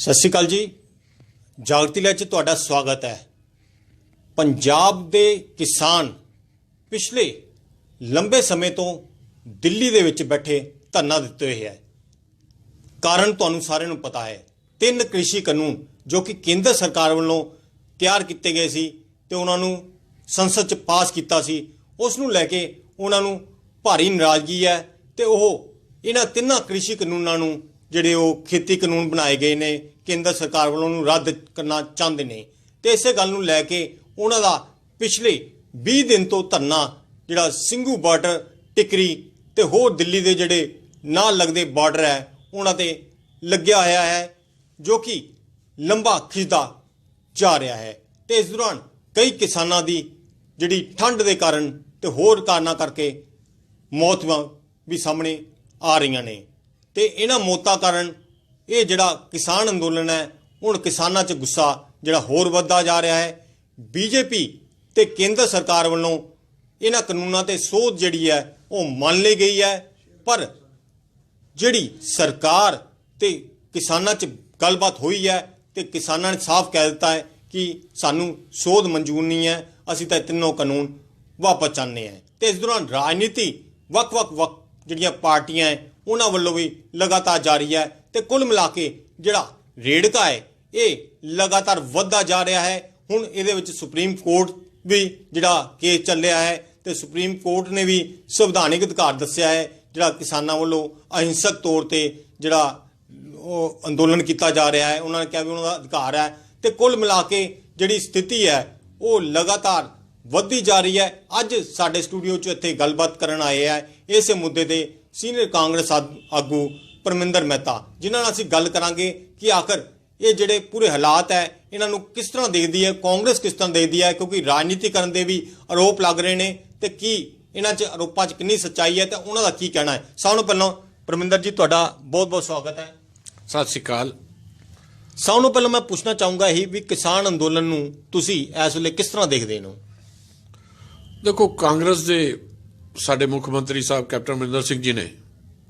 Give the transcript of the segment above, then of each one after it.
सत श्री अकाल जी। जागती लहर 'ਚ ਤੁਹਾਡਾ स्वागत है। पंजाब के किसान पिछले लंबे समय तो दिल्ली ਦੇ ਵਿੱਚ बैठे धरना ਦਿੱਤੇ ਹੋਏ है। कारण ਤੁਹਾਨੂੰ ਸਾਰਿਆਂ ਨੂੰ पता है, 3 कृषि कानून जो कि केंद्र सरकार ਵੱਲੋਂ ਤਿਆਰ ਕੀਤੇ ਗਏ ਸੀ ਤੇ ਉਹਨਾਂ ਨੂੰ संसद 'ਚ पास ਕੀਤਾ ਸੀ, ਉਸ ਨੂੰ ਲੈ ਕੇ ਉਹਨਾਂ ਨੂੰ भारी नाराज़गी है ਤੇ ਉਹ ਇਹਨਾਂ 3 कृषि कानूनों ਨੂੰ ਜਿਹੜੇ ਉਹ खेती कानून बनाए गए ने केंद्र सरकार ਵੱਲੋਂ ਉਹਨੂੰ ਰੱਦ करना ਚਾਹੁੰਦੇ ਨੇ ਤੇ ਇਸੇ ਗੱਲ ਨੂੰ ਲੈ ਕੇ ਉਹਨਾਂ ਦਾ ਪਿਛਲੇ 20 ਦਿਨ ਤੋਂ ਧਰਨਾ ਜਿਹੜਾ ਸਿੰਘੂ ਬਾਰਡਰ ਟਿਕਰੀ ਤੇ ਹੋਰ ਦਿੱਲੀ ਦੇ ਜਿਹੜੇ ਨਾਲ ਲੱਗਦੇ ਬਾਰਡਰ ਹੈ ਉਹਨਾਂ ਤੇ ਲੱਗਿਆ ਹੋਇਆ ਹੈ, ਜੋ ਕਿ ਲੰਬਾ ਖਿੱਚਦਾ ਜਾ ਰਿਹਾ ਹੈ। ਤੇ ਇਸ ਦੌਰਾਨ ਕਈ ਕਿਸਾਨਾਂ ਦੀ ਜਿਹੜੀ ਠੰਡ ਦੇ ਕਾਰਨ ਤੇ ਹੋਰ ਕਾਰਨਾਂ ਕਰਕੇ ਮੌਤ ਵੀ ਸਾਹਮਣੇ ਆ ਰਹੀਆਂ ਨੇ ਤੇ ਇਹਨਾਂ ਮੌਤਾਂ ਕਾਰਨ ਇਹ ਜਿਹੜਾ ਕਿਸਾਨ ਅੰਦੋਲਨ ਹੈ ਹੁਣ ਕਿਸਾਨਾਂ 'ਚ ਗੁੱਸਾ ਜਿਹੜਾ ਹੋਰ ਵੱਧਦਾ ਜਾ ਰਿਹਾ ਹੈ। ਬੀਜੇਪੀ ਤੇ ਕੇਂਦਰ ਸਰਕਾਰ ਵੱਲੋਂ ਇਹਨਾਂ ਕਾਨੂੰਨਾਂ ਤੇ ਸੋਧ ਜਿਹੜੀ ਹੈ ਉਹ ਮੰਨ ਲਈ ਗਈ ਹੈ, ਪਰ ਜਿਹੜੀ ਸਰਕਾਰ ਤੇ ਕਿਸਾਨਾਂ 'ਚ ਗੱਲਬਾਤ ਹੋਈ ਹੈ ਤੇ ਕਿਸਾਨਾਂ ਨੇ ਸਾਫ਼ ਕਹਿ ਦਿੱਤਾ ਹੈ ਕਿ ਸਾਨੂੰ ਸੋਧ ਮਨਜ਼ੂਰ ਨਹੀਂ ਹੈ, ਅਸੀਂ ਤਾਂ ਤਿੰਨੋਂ ਕਾਨੂੰਨ ਵਾਪਸ ਚਾਹੁੰਦੇ ਹਾਂ। ਤੇ ਇਸ ਦੌਰਾਨ ਰਾਜਨੀਤੀ ਵੱਖ ਜਿਹੜੀਆਂ ਪਾਰਟੀਆਂ ਹੈ ਉਹਨਾਂ ਵੱਲੋਂ ਵੀ ਲਗਾਤਾਰ ਜਾਰੀ ਹੈ ਤੇ ਕੁੱਲ ਮਿਲਾ ਕੇ ਜਿਹੜਾ ਰੇੜਕਾ ਹੈ ਇਹ ਲਗਾਤਾਰ ਵੱਧਦਾ ਜਾ ਰਿਹਾ ਹੈ। ਹੁਣ ਇਹਦੇ ਵਿੱਚ ਸੁਪਰੀਮ ਕੋਰਟ ਵੀ ਜਿਹੜਾ ਕੇਸ ਚੱਲਿਆ ਹੈ ਤੇ ਸੁਪਰੀਮ ਕੋਰਟ ਨੇ ਵੀ ਸੰਵਿਧਾਨਿਕ ਅਧਿਕਾਰ ਦੱਸਿਆ ਹੈ ਜਿਹੜਾ ਕਿਸਾਨਾਂ ਵੱਲੋਂ ਅਹਿੰਸਕ ਤੌਰ ਤੇ ਜਿਹੜਾ ਉਹ ਅੰਦੋਲਨ ਕੀਤਾ ਜਾ ਰਿਹਾ ਹੈ, ਉਹਨਾਂ ਨੇ ਕਿਹਾ ਵੀ ਉਹਨਾਂ ਦਾ ਅਧਿਕਾਰ ਹੈ। ਤੇ ਕੁੱਲ ਮਿਲਾ ਕੇ ਜਿਹੜੀ ਸਥਿਤੀ ਹੈ ਉਹ ਲਗਾਤਾਰ ਵੱਧਦੀ ਜਾ ਰਹੀ ਹੈ। ਅੱਜ ਸਾਡੇ ਸਟੂਡੀਓ 'ਚ ਇੱਥੇ ਗੱਲਬਾਤ ਕਰਨ ਆਏ ਹੈ ਇਸੇ ਮੁੱਦੇ ਤੇ ਸੀਨੀਅਰ ਕਾਂਗਰਸ ਆਗੂ ਪਰਮਿੰਦਰ ਮਹਿਤਾ, ਜਿਨ੍ਹਾਂ ਨਾਲ ਅਸੀਂ ਗੱਲ ਕਰਾਂਗੇ ਕਿ ਆਖਰ ਇਹ ਜਿਹੜੇ ਪੂਰੇ ਹਾਲਾਤ ਹੈ ਇਹਨਾਂ ਨੂੰ ਕਿਸ ਤਰ੍ਹਾਂ ਦੇਖਦੀ ਹੈ, ਕਾਂਗਰਸ ਕਿਸ ਤਰ੍ਹਾਂ ਦੇਖਦੀ ਹੈ, ਕਿਉਂਕਿ ਰਾਜਨੀਤੀਕਰਨ ਦੇ ਵੀ ਆਰੋਪ ਲੱਗ ਰਹੇ ਨੇ ਤੇ ਕੀ ਇਹਨਾਂ 'ਚ ਆਰੋਪਾਂ 'ਚ ਕਿੰਨੀ ਸੱਚਾਈ ਹੈ ਤੇ ਉਹਨਾਂ ਦਾ ਕੀ ਕਹਿਣਾ ਹੈ। ਸਭ ਤੋਂ ਪਹਿਲਾਂ ਪਰਮਿੰਦਰ ਜੀ ਤੁਹਾਡਾ ਬਹੁਤ ਸਵਾਗਤ ਹੈ। ਸਤਿ ਸ਼੍ਰੀ ਅਕਾਲ। ਸਭ ਤੋਂ ਪਹਿਲਾਂ ਮੈਂ ਪੁੱਛਣਾ ਚਾਹੂੰਗਾ ਹੀ ਵੀ ਕਿਸਾਨ ਅੰਦੋਲਨ ਨੂੰ ਤੁਸੀਂ ਇਸ ਵੇਲੇ ਕਿਸ ਤਰ੍ਹਾਂ ਦੇਖਦੇ ਹੋ? ਦੇਖੋ, ਕਾਂਗਰਸ ਦੇ ਸਾਡੇ ਮੁੱਖ ਮੰਤਰੀ ਸਾਹਿਬ ਕੈਪਟਨ ਅਮਰਿੰਦਰ ਸਿੰਘ ਜੀ ਨੇ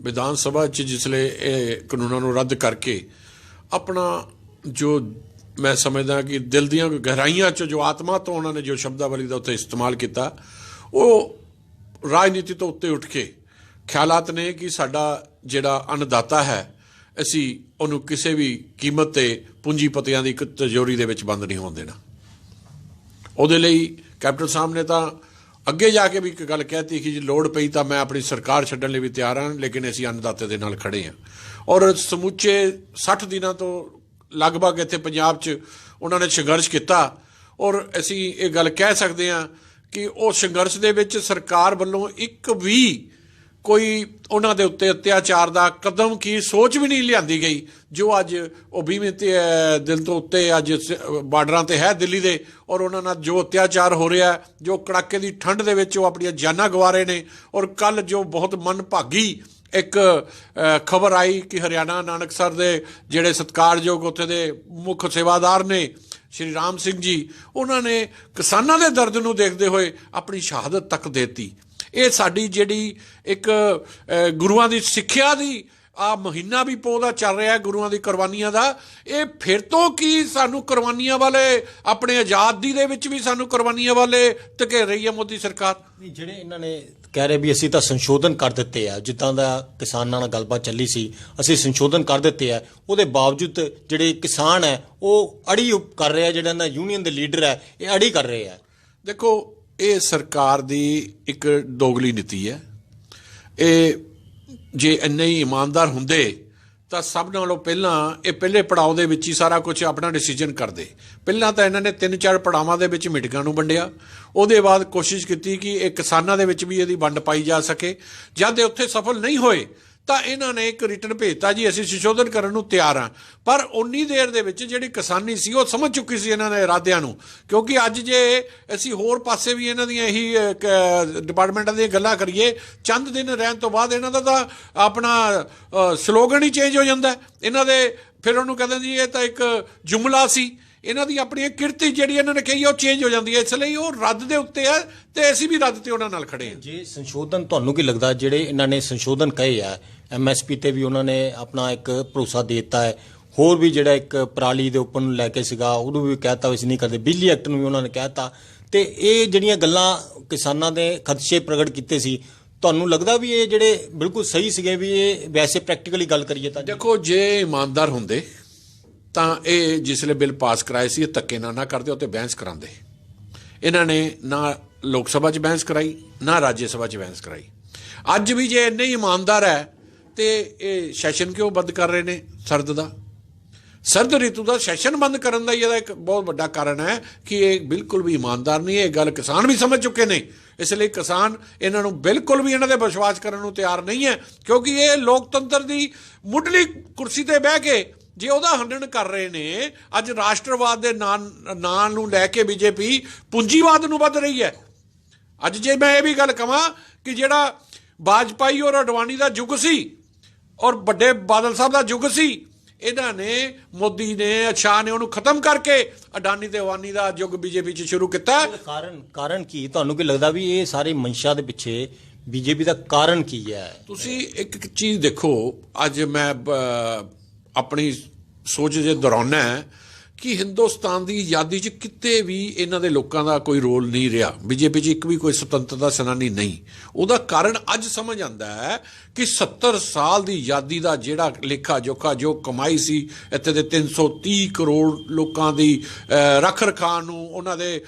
ਵਿਧਾਨ ਸਭਾ 'ਚ ਜਿਸਲੇ ਇਹ ਕਾਨੂੰਨਾਂ ਨੂੰ ਰੱਦ ਕਰਕੇ ਆਪਣਾ ਜੋ ਮੈਂ ਸਮਝਦਾ ਕਿ ਦਿਲ ਦੀਆਂ ਗਹਿਰਾਈਆਂ 'ਚ ਜੋ ਆਤਮਾ ਤੋਂ ਉਹਨਾਂ ਨੇ ਜੋ ਸ਼ਬਦਾਵਲੀ ਦਾ ਉੱਤੇ ਇਸਤੇਮਾਲ ਕੀਤਾ, ਉਹ ਰਾਜਨੀਤੀ ਤੋਂ ਉੱਤੇ ਉੱਠ ਕੇ ਖਿਆਲਾਤ ਨੇ ਕਿ ਸਾਡਾ ਜਿਹੜਾ ਅੰਨਦਾਤਾ ਹੈ ਅਸੀਂ ਉਹਨੂੰ ਕਿਸੇ ਵੀ ਕੀਮਤ ਤੇ ਪੂੰਜੀਪਤੀਆਂ ਦੀ ਇੱਕ ਤਿਜੋਰੀ ਦੇ ਵਿੱਚ ਬੰਦ ਨਹੀਂ ਹੋਣ ਦੇਣਾ। ਉਹਦੇ ਲਈ ਕੈਪਟਨ ਸਾਹਿਬ ਨੇ ਤਾਂ ਅੱਗੇ ਜਾ ਕੇ ਵੀ ਇੱਕ ਗੱਲ ਕਹਿਤੀ ਕਿ ਜੇ ਲੋੜ ਪਈ ਤਾਂ ਮੈਂ ਆਪਣੀ ਸਰਕਾਰ ਛੱਡਣ ਲਈ ਵੀ ਤਿਆਰ ਹਾਂ, ਲੇਕਿਨ ਅਸੀਂ ਅੰਨਦਾਤੇ ਦੇ ਨਾਲ ਖੜੇ ਹਾਂ। ਔਰ ਸਮੁੱਚੇ 60 ਦਿਨਾਂ ਤੋਂ ਲਗਭਗ ਇੱਥੇ ਪੰਜਾਬ 'ਚ ਉਹਨਾਂ ਨੇ ਸੰਘਰਸ਼ ਕੀਤਾ ਔਰ ਅਸੀਂ ਇਹ ਗੱਲ ਕਹਿ ਸਕਦੇ ਹਾਂ ਕਿ ਉਹ ਸੰਘਰਸ਼ ਦੇ ਵਿੱਚ ਸਰਕਾਰ ਵੱਲੋਂ ਇੱਕ ਵੀ ਕੋਈ ਉਹਨਾਂ ਦੇ ਉੱਤੇ ਅਤਿਆਚਾਰ ਦਾ ਕਦਮ ਕੀ ਸੋਚ ਵੀ ਨਹੀਂ ਲਿਆਂਦੀ ਗਈ, ਜੋ ਅੱਜ ਉਹ 20ਵੇਂ ਦਿਨ ਤੋਂ ਉੱਤੇ ਅੱਜ ਬਾਰਡਰਾਂ ਤੇ ਹੈ ਦਿੱਲੀ ਦੇ, ਔਰ ਉਹਨਾਂ ਨਾਲ ਜੋ ਅਤਿਆਚਾਰ ਹੋ ਰਿਹਾ, ਜੋ ਕੜਾਕੇ ਦੀ ਠੰਡ ਦੇ ਵਿੱਚ ਉਹ ਆਪਣੀਆਂ ਜਾਨਾਂ ਗਵਾ ਰਹੇ ਨੇ। ਔਰ ਕੱਲ੍ਹ ਜੋ ਬਹੁਤ ਮੰਦਭਾਗੀ ਇੱਕ ਖਬਰ ਆਈ ਕਿ ਹਰਿਆਣਾ ਨਾਨਕਸਰ ਦੇ ਜਿਹੜੇ ਸਤਿਕਾਰਯੋਗ ਉੱਥੇ ਦੇ ਮੁੱਖ ਸੇਵਾਦਾਰ ਨੇ ਸ਼੍ਰੀ ਰਾਮ ਸਿੰਘ ਜੀ, ਉਹਨਾਂ ਨੇ ਕਿਸਾਨਾਂ ਦੇ ਦਰਦ ਨੂੰ ਦੇਖਦੇ ਹੋਏ ਆਪਣੀ ਸ਼ਹਾਦਤ ਤੱਕ ਦੇਤੀ। ਇਹ ਸਾਡੀ ਜਿਹੜੀ ਇੱਕ ਗੁਰੂਆਂ ਦੀ ਸਿੱਖਿਆ ਦੀ ਆ ਮਹੀਨਾ ਵੀ ਪੋਹ ਦਾ ਚੱਲ ਰਿਹਾ ਗੁਰੂਆਂ ਦੀ ਕੁਰਬਾਨੀਆਂ ਦਾ, ਇਹ ਫਿਰ ਤੋਂ ਕੀ ਸਾਨੂੰ ਕੁਰਬਾਨੀਆਂ ਵਾਲੇ ਆਪਣੇ ਆਜ਼ਾਦੀ ਦੇ ਵਿੱਚ ਵੀ ਸਾਨੂੰ ਕੁਰਬਾਨੀਆਂ ਵਾਲੇ ਧਕੇਲ ਰਹੀ ਹੈ ਮੋਦੀ ਸਰਕਾਰ। ਜਿਹੜੇ ਇਹਨਾਂ ਨੇ ਕਹਿ ਰਹੇ ਵੀ ਅਸੀਂ ਤਾਂ ਸੰਸ਼ੋਧਨ ਕਰ ਦਿੱਤੇ ਆ, ਜਿੱਦਾਂ ਦਾ ਕਿਸਾਨਾਂ ਨਾਲ ਗੱਲਬਾਤ ਚੱਲੀ ਸੀ ਅਸੀਂ ਸੰਸ਼ੋਧਨ ਕਰ ਦਿੱਤੇ ਆ, ਉਹਦੇ ਬਾਵਜੂਦ ਜਿਹੜੇ ਕਿਸਾਨ ਹੈ ਉਹ ਅੜੀ ਕਰ ਰਹੇ ਆ, ਜਿਹੜਾ ਇਹਨਾਂ ਯੂਨੀਅਨ ਦੇ ਲੀਡਰ ਹੈ ਇਹ ਅੜੀ ਕਰ ਰਹੇ ਆ। ਦੇਖੋ, ਇਹ ਸਰਕਾਰ ਦੀ ਇੱਕ ਦੋਗਲੀ ਨੀਤੀ ਹੈ। ਇਹ ਜੇ ਇੰਨੇ ਹੀ ਇਮਾਨਦਾਰ ਹੁੰਦੇ ਤਾਂ ਸਭ ਨਾਲੋਂ ਪਹਿਲਾਂ ਇਹ ਪਹਿਲੇ ਪੜਾਅ ਦੇ ਵਿੱਚ ਹੀ ਸਾਰਾ ਕੁਝ ਆਪਣਾ ਡਿਸੀਜਨ ਕਰਦੇ। ਪਹਿਲਾਂ ਤਾਂ ਇਹਨਾਂ ਨੇ 3-4 ਪੜਾਵਾਂ ਦੇ ਵਿੱਚ ਮੀਟਿੰਗਾਂ ਨੂੰ ਵੰਡਿਆ, ਉਹਦੇ ਬਾਅਦ ਕੋਸ਼ਿਸ਼ ਕੀਤੀ ਕਿ ਇਹ ਕਿਸਾਨਾਂ ਦੇ ਵਿੱਚ ਵੀ ਇਹਦੀ ਵੰਡ ਪਾਈ ਜਾ ਸਕੇ। ਜਦ ਇਹ ਉੱਥੇ ਸਫਲ ਨਹੀਂ ਹੋਏ ਤਾਂ ਇਹਨਾਂ ਨੇ ਇੱਕ ਰਿਟਨ ਭੇਜਤਾ ਜੀ ਅਸੀਂ ਸੰਸ਼ੋਧਨ ਕਰਨ ਨੂੰ ਤਿਆਰ ਹਾਂ। ਪਰ ਉਨੀ ਦੇਰ ਦੇ ਵਿੱਚ ਜਿਹੜੀ ਕਿਸਾਨੀ ਸੀ ਉਹ ਸਮਝ ਚੁੱਕੀ ਸੀ ਇਹਨਾਂ ਦੇ ਇਰਾਦਿਆਂ ਨੂੰ, ਕਿਉਂਕਿ ਅੱਜ ਜੇ ਅਸੀਂ ਹੋਰ ਪਾਸੇ ਵੀ ਇਹਨਾਂ ਦੀਆਂ ਇਹੀ ਡਿਪਾਰਟਮੈਂਟਾਂ ਦੀਆਂ ਗੱਲਾਂ ਕਰੀਏ, ਚੰਦ ਦਿਨ ਰਹਿਣ ਤੋਂ ਬਾਅਦ ਇਹਨਾਂ ਦਾ ਤਾਂ ਆਪਣਾ ਸਲੋਗਨ ਹੀ ਚੇਂਜ ਹੋ ਜਾਂਦਾ ਇਹਨਾਂ ਦੇ। ਫਿਰ ਉਹਨੂੰ ਕਹਿੰਦੇ ਜੀ ਇਹ ਤਾਂ ਇੱਕ ਜੁਮਲਾ ਸੀ, ਇਹਨਾਂ ਦੀ ਆਪਣੀ ਕਿਰਤੀ ਜਿਹੜੀ ਇਹਨਾਂ ਨੇ ਕਹੀ ਉਹ ਚੇਂਜ ਹੋ ਜਾਂਦੀ ਹੈ। ਇਸ ਲਈ ਉਹ ਰੱਦ ਦੇ ਉੱਤੇ ਹੈ ਤੇ ਅਸੀਂ ਵੀ ਰੱਦ ਤੇ ਉਹਨਾਂ ਨਾਲ ਖੜੇ ਹਾਂ। ਜੇ ਸੰਸ਼ੋਧਨ ਤੁਹਾਨੂੰ ਕੀ ਲੱਗਦਾ ਜਿਹੜੇ ਇਹਨਾਂ ਨੇ ਸੰਸ਼ੋਧਨ ਕਹੇ ਆ MSP ਤੇ ਵੀ ਉਹਨਾਂ ਨੇ ਆਪਣਾ ਇੱਕ ਭਰੋਸਾ ਦੇ ਦਿੱਤਾ ਹੈ, ਹੋਰ ਵੀ ਜਿਹੜਾ ਇੱਕ ਪਰਾਲੀ ਦੇ ਉੱਪਰ ਨੂੰ ਲੈ ਕੇ ਸੀਗਾ ਉਹਨੂੰ ਵੀ ਕਹਿਤਾ ਵੀ ਅਸੀਂ ਨਹੀਂ ਕਰਦੇ, ਬਿਜਲੀ ਐਕਟ ਨੂੰ ਵੀ ਉਹਨਾਂ ਨੇ ਕਹਿਤਾ। ਤੇ ਇਹ ਜਿਹੜੀਆਂ ਗੱਲਾਂ ਕਿਸਾਨਾਂ ਦੇ ਖਦਸ਼ੇ ਪ੍ਰਗਟ ਕੀਤੇ ਸੀ, ਤੁਹਾਨੂੰ ਲੱਗਦਾ ਵੀ ਇਹ ਜਿਹੜੇ ਬਿਲਕੁਲ ਸਹੀ ਸੀਗੇ ਵੀ ਇਹ ਵੈਸੇ ਪ੍ਰੈਕਟੀਕਲੀ ਗੱਲ ਕਰੀਏ ਤਾਂ? ਦੇਖੋ, ਜੇ ਇਮਾਨਦਾਰ ਹੁੰਦੇ ਤਾਂ ਇਹ ਜਿਸਲੇ ਬਿੱਲ ਪਾਸ ਕਰਾਏ ਸੀ, ਇਹ ਧੱਕੇ ਨਾ ਕਰਦੇ, ਉੱਤੇ ਬਹਿਸ ਕਰਾਉਂਦੇ। ਇਹਨਾਂ ਨੇ ਨਾ ਲੋਕ ਸਭਾ 'ਚ ਬਹਿਸ ਕਰਾਈ, ਨਾ ਰਾਜ ਸਭਾ 'ਚ ਬਹਿਸ ਕਰਾਈ। ਅੱਜ ਵੀ ਜੇ ਇੰਨੇ ਹੀ ਇਮਾਨਦਾਰ ਹੈ ਤੇ ਇਹ ਸੈਸ਼ਨ ਕਿਉਂ ਬੰਦ ਕਰ ਰਹੇ ਨੇ? ਸਰਦ ਰਿਤੂ ਦਾ ਸੈਸ਼ਨ ਬੰਦ ਕਰਨ ਦਾ ਇਹਦਾ ਇੱਕ ਬਹੁਤ ਵੱਡਾ ਕਾਰਨ ਹੈ ਕਿ ਇਹ ਬਿਲਕੁਲ ਵੀ ਇਮਾਨਦਾਰ ਨਹੀਂ ਹੈ। ਇਹ ਗੱਲ ਕਿਸਾਨ ਵੀ ਸਮਝ ਚੁੱਕੇ ਨੇ, ਇਸ ਲਈ ਕਿਸਾਨ ਇਹਨਾਂ ਨੂੰ ਬਿਲਕੁਲ ਵੀ ਇਹਨਾਂ ਦੇ ਵਿਸ਼ਵਾਸ ਕਰਨ ਨੂੰ ਤਿਆਰ ਨਹੀਂ ਹੈ, ਕਿਉਂਕਿ ਇਹ ਲੋਕਤੰਤਰ ਦੀ ਮੁੱਢਲੀ ਕੁਰਸੀ ਤੇ ਬਹਿ ਕੇ ਜੇ ਉਹਦਾ ਹੰਡਣ ਕਰ ਰਹੇ ਨੇ। ਅੱਜ ਰਾਸ਼ਟਰਵਾਦ ਦੇ ਨਾਂ ਨੂੰ ਲੈ ਕੇ ਬੀਜੇਪੀ ਪੂੰਜੀਵਾਦ ਨੂੰ ਵੱਧ ਰਹੀ ਹੈ। ਅੱਜ ਜੇ ਮੈਂ ਇਹ ਵੀ ਗੱਲ ਕਹਾਂ ਕਿ ਜਿਹੜਾ ਵਾਜਪਾਈ ਔਰ ਅਡਵਾਨੀ ਦਾ ਯੁੱਗ ਸੀ ਔਰ ਵੱਡੇ ਬਾਦਲ ਸਾਹਿਬ ਦਾ ਯੁੱਗ ਸੀ, ਇਹਨਾਂ ਨੇ, ਮੋਦੀ ਨੇ, ਸ਼ਾਹ ਨੇ ਉਹਨੂੰ ਖਤਮ ਕਰਕੇ ਅਡਾਨੀ ਤੇ ਅਵਾਨੀ ਦਾ ਯੁੱਗ ਬੀਜੇਪੀ 'ਚ ਸ਼ੁਰੂ ਕੀਤਾ। ਕਾਰਨ ਕੀ ਤੁਹਾਨੂੰ ਕੀ ਲੱਗਦਾ ਵੀ ਇਹ ਸਾਰੀ ਮਨਸ਼ਾ ਦੇ ਪਿੱਛੇ ਬੀਜੇਪੀ ਦਾ ਕਾਰਨ ਕੀ ਹੈ? ਤੁਸੀਂ ਇੱਕ ਚੀਜ਼ ਦੇਖੋ, ਅੱਜ ਮੈਂ ਆਪਣੀ ਸੋਚ ਜੇ ਦੁਹਰਾਉਣਾ ਹੈ ਕਿ ਹਿੰਦੁਸਤਾਨ ਦੀ ਆਜ਼ਾਦੀ 'ਚ ਕਿਤੇ ਵੀ ਇਹਨਾਂ ਦੇ ਲੋਕਾਂ ਦਾ ਕੋਈ ਰੋਲ ਨਹੀਂ ਰਿਹਾ। ਬੀਜੇਪੀ 'ਚ ਇੱਕ ਵੀ ਕੋਈ ਸੁਤੰਤਰਤਾ ਸੈਨਾਨੀ ਨਹੀਂ। ਉਹਦਾ ਕਾਰਨ ਅੱਜ ਸਮਝ ਆਉਂਦਾ ਹੈ ਕਿ 70 ਸਾਲ ਦੀ ਆਜ਼ਾਦੀ ਦਾ ਜਿਹੜਾ ਲੇਖਾ ਜੋਖਾ ਜੋ ਕਮਾਈ ਸੀ ਇੱਥੇ ਦੇ 330 ਕਰੋੜ ਲੋਕਾਂ ਦੀ ਰੱਖ ਰਖਾਅ ਨੂੰ, ਉਹਨਾਂ ਦੇ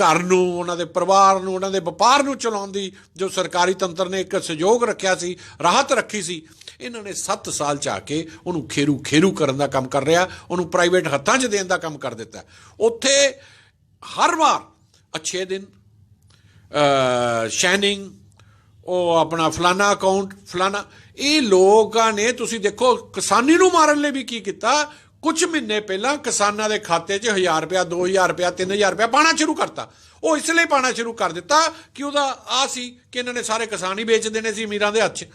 ਘਰ ਨੂੰ, ਉਹਨਾਂ ਦੇ ਪਰਿਵਾਰ ਨੂੰ, ਉਹਨਾਂ ਦੇ ਵਪਾਰ ਨੂੰ ਚਲਾਉਣ ਦੀ ਜੋ ਸਰਕਾਰੀ ਤੰਤਰ ਨੇ ਇੱਕ ਸਹਿਯੋਗ ਰੱਖਿਆ ਸੀ, ਰਾਹਤ ਰੱਖੀ ਸੀ, ਇਹਨਾਂ ਨੇ 7 ਸਾਲ 'ਚ ਆ ਕੇ ਉਹਨੂੰ ਖੇਰੂ ਕਰਨ ਦਾ ਕੰਮ ਕਰ ਰਿਹਾ, ਉਹਨੂੰ ਪ੍ਰਾਈਵੇਟ ਹੱਥਾਂ 'ਚ ਦੇਣ ਦਾ ਕੰਮ ਕਰ ਦਿੱਤਾ। ਉੱਥੇ ਹਰ ਵਾਰ ਅੱਛੇ ਦਿਨ, ਸ਼ੈਨਿੰਗ, ਉਹ ਆਪਣਾ ਫਲਾਨਾ ਅਕਾਊਂਟ, ਫਲਾਨਾ, ਇਹ ਲੋਕਾਂ ਨੇ ਤੁਸੀਂ ਦੇਖੋ ਕਿਸਾਨੀ ਨੂੰ ਮਾਰਨ ਲਈ ਵੀ ਕੀ ਕੀਤਾ। ਕੁਝ ਮਹੀਨੇ ਪਹਿਲਾਂ ਕਿਸਾਨਾਂ ਦੇ ਖਾਤੇ 'ਚ 1000 ਰੁਪਇਆ, 2000 ਰੁਪਇਆ, 3000 ਰੁਪਇਆ ਪਾਣਾ ਸ਼ੁਰੂ ਕਰਤਾ। ਉਹ ਇਸ ਲਈ ਪਾਣਾ ਸ਼ੁਰੂ ਕਰ ਦਿੱਤਾ ਕਿ ਉਹਦਾ ਆ ਸੀ ਕਿ ਇਹਨਾਂ ਨੇ ਸਾਰੇ ਕਿਸਾਨ ਹੀ ਵੇਚ ਦੇਣੇ ਸੀ ਅਮੀਰਾਂ ਦੇ ਹੱਥ 'ਚ।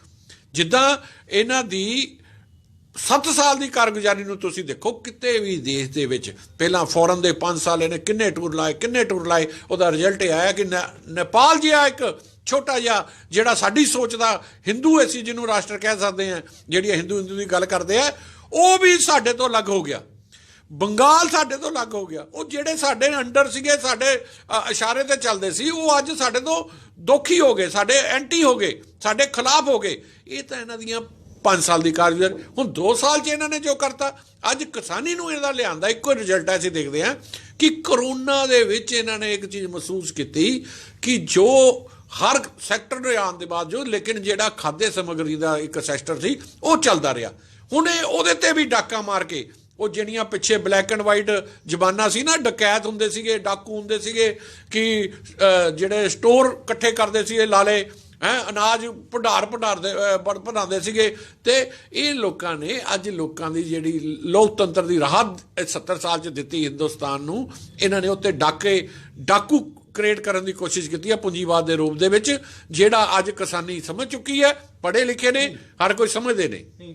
ਜਿੱਦਾਂ ਇਹਨਾਂ ਦੀ 7 ਸਾਲ ਦੀ ਕਾਰਗੁਜ਼ਾਰੀ ਨੂੰ ਤੁਸੀਂ ਦੇਖੋ, ਕਿਤੇ ਵੀ ਦੇਸ਼ ਦੇ ਵਿੱਚ ਪਹਿਲਾਂ ਫੌਰਨ ਦੇ 5 ਸਾਲ ਇਹਨੇ ਕਿੰਨੇ ਟੂਰ ਲਾਏ, ਉਹਦਾ ਰਿਜ਼ਲਟ ਇਹ ਆਇਆ ਕਿ ਨੇਪਾਲ ਜਿਹਾ ਇੱਕ ਛੋਟਾ ਜਿਹਾ ਜਿਹੜਾ ਸਾਡੀ ਸੋਚ ਦਾ ਹਿੰਦੂ ਅਸੀਂ ਜਿਹਨੂੰ ਰਾਸ਼ਟਰ ਕਹਿ ਸਕਦੇ ਹਾਂ, ਜਿਹੜੀ ਹਿੰਦੂ ਦੀ ਗੱਲ ਕਰਦੇ ਆ, ਉਹ ਵੀ ਸਾਡੇ ਤੋਂ ਅਲੱਗ ਹੋ ਗਿਆ। ਬੰਗਾਲ ਸਾਡੇ ਤੋਂ ਅਲੱਗ ਹੋ ਗਿਆ। ਉਹ ਜਿਹੜੇ ਸਾਡੇ ਅੰਡਰ ਸੀਗੇ, ਸਾਡੇ ਇਸ਼ਾਰੇ ਤੇ ਚੱਲਦੇ ਸੀ, ਉਹ ਅੱਜ ਸਾਡੇ ਤੋਂ ਦੋਖੀ ਹੋ ਗਏ, ਸਾਡੇ ਐਂਟੀ ਹੋ ਗਏ, ਸਾਡੇ ਖਿਲਾਫ ਹੋ ਗਏ। ਇਹ ਤਾਂ ਇਹਨਾਂ ਦੀਆਂ 5 ਸਾਲ ਦੀ ਕਾਰਗੁਜ਼ਾਰੀ। ਹੁਣ 2 ਸਾਲ 'ਚ ਇਹਨਾਂ ਨੇ ਜੋ ਕਰਤਾ, ਅੱਜ ਕਿਸਾਨੀ ਨੂੰ ਇਹਦਾ ਲਿਆਂਦਾ ਇੱਕੋ ਰਿਜ਼ਲਟ ਅਸੀਂ ਦੇਖਦੇ ਹਾਂ ਕਿ ਕਰੋਨਾ ਦੇ ਵਿੱਚ ਇਹਨਾਂ ਨੇ ਇੱਕ ਚੀਜ਼ ਮਹਿਸੂਸ ਕੀਤੀ ਕਿ ਜੋ ਹਰ ਸੈਕਟਰ ਦੇ ਆਉਣ ਦੇ ਬਾਵਜੂਦ, ਲੇਕਿਨ ਜਿਹੜਾ ਖਾਦੇ ਸਮੱਗਰੀ ਦਾ ਇੱਕ ਸੈਕਟਰ ਸੀ ਉਹ ਚੱਲਦਾ ਰਿਹਾ। ਹੁਣ ਇਹ ਉਹਦੇ ਤੇ ਵੀ ਡਾਕਾ ਮਾਰ ਕੇ, ਉਹ ਜਿਹੜੀਆਂ ਪਿੱਛੇ ਬਲੈਕ ਐਂਡ ਵਾਈਟ ਜ਼ਬਾਨਾਂ ਸੀ ਨਾ, ਡਕੈਤ ਹੁੰਦੇ ਸੀਗੇ, ਡਾਕੂ ਹੁੰਦੇ ਸੀਗੇ ਕਿ ਜਿਹੜੇ ਸਟੋਰ ਇਕੱਠੇ ਕਰਦੇ ਸੀ, ਇਹ ਲਾਲੇ ਅਨਾਜ ਭੰਡਾਰਦੇ ਸੀਗੇ। ਤੇ ਇਹ ਲੋਕਾਂ ਨੇ ਅੱਜ ਲੋਕਾਂ ਦੀ ਜਿਹੜੀ ਲੋਕਤੰਤਰ ਦੀ ਰਾਹਤ 70 ਸਾਲ 'ਚ ਦਿੱਤੀ ਹਿੰਦੁਸਤਾਨ ਨੂੰ, ਇਹਨਾਂ ਨੇ ਉੱਤੇ ਡਾਕੂ ਕ੍ਰੀਏਟ ਕਰਨ ਦੀ ਕੋਸ਼ਿਸ਼ ਕੀਤੀ ਹੈ ਪੂੰਜੀਵਾਦ ਦੇ ਰੂਪ ਦੇ ਵਿੱਚ, ਜਿਹੜਾ ਅੱਜ ਕਿਸਾਨੀ ਸਮਝ ਚੁੱਕੀ ਹੈ, ਪੜ੍ਹੇ ਲਿਖੇ ਨੇ, ਹਰ ਕੋਈ ਸਮਝਦੇ ਨੇ। ਨਹੀਂ,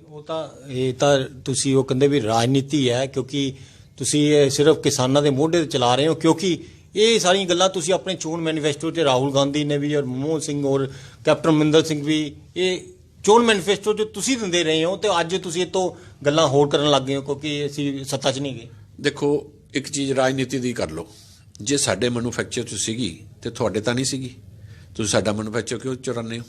ਇਹ ਤਾਂ ਤੁਸੀਂ ਉਹ ਕਹਿੰਦੇ ਵੀ ਰਾਜਨੀਤੀ ਹੈ, ਕਿਉਂਕਿ ਤੁਸੀਂ ਇਹ ਸਿਰਫ ਕਿਸਾਨਾਂ ਦੇ ਮੋਢੇ ਤੇ ਚਲਾ ਰਹੇ ਹੋ, ਕਿਉਂਕਿ ਇਹ ਸਾਰੀਆਂ ਗੱਲਾਂ ਤੁਸੀਂ ਆਪਣੇ ਚੋਣ ਮੈਨੀਫੈਸਟੋ 'ਚ ਰਾਹੁਲ ਗਾਂਧੀ ਨੇ ਵੀ ਔਰ ਮਨਮੋਹਨ ਸਿੰਘ ਔਰ ਕੈਪਟਨ ਅਮਰਿੰਦਰ ਸਿੰਘ ਵੀ ਇਹ ਚੋਣ ਮੈਨੀਫੈਸਟੋ 'ਚ ਤੁਸੀਂ ਦਿੰਦੇ ਰਹੇ ਹੋ, ਤੇ ਅੱਜ ਤੁਸੀਂ ਇਹ ਤੋਂ ਗੱਲਾਂ ਹੋਰ ਕਰਨ ਲੱਗ ਗਏ ਹੋ ਕਿਉਂਕਿ ਅਸੀਂ ਸੱਤਾ 'ਚ ਨਹੀਂ ਗਏ। ਦੇਖੋ, ਇੱਕ ਚੀਜ਼ ਰਾਜਨੀਤੀ ਦੀ ਕਰ ਲਓ, ਜੇ ਸਾਡੇ ਮੈਨੂਫੈਕਚਰ 'ਚ ਸੀਗੀ ਤੇ ਤੁਹਾਡੇ ਤਾਂ ਨਹੀਂ ਸੀਗੀ, ਤੁਸੀਂ ਸਾਡਾ ਮੈਨੂਫੈਕਚਰ ਕਿਉਂ ਚੁਰਾਉਂਦੇ ਹੋ?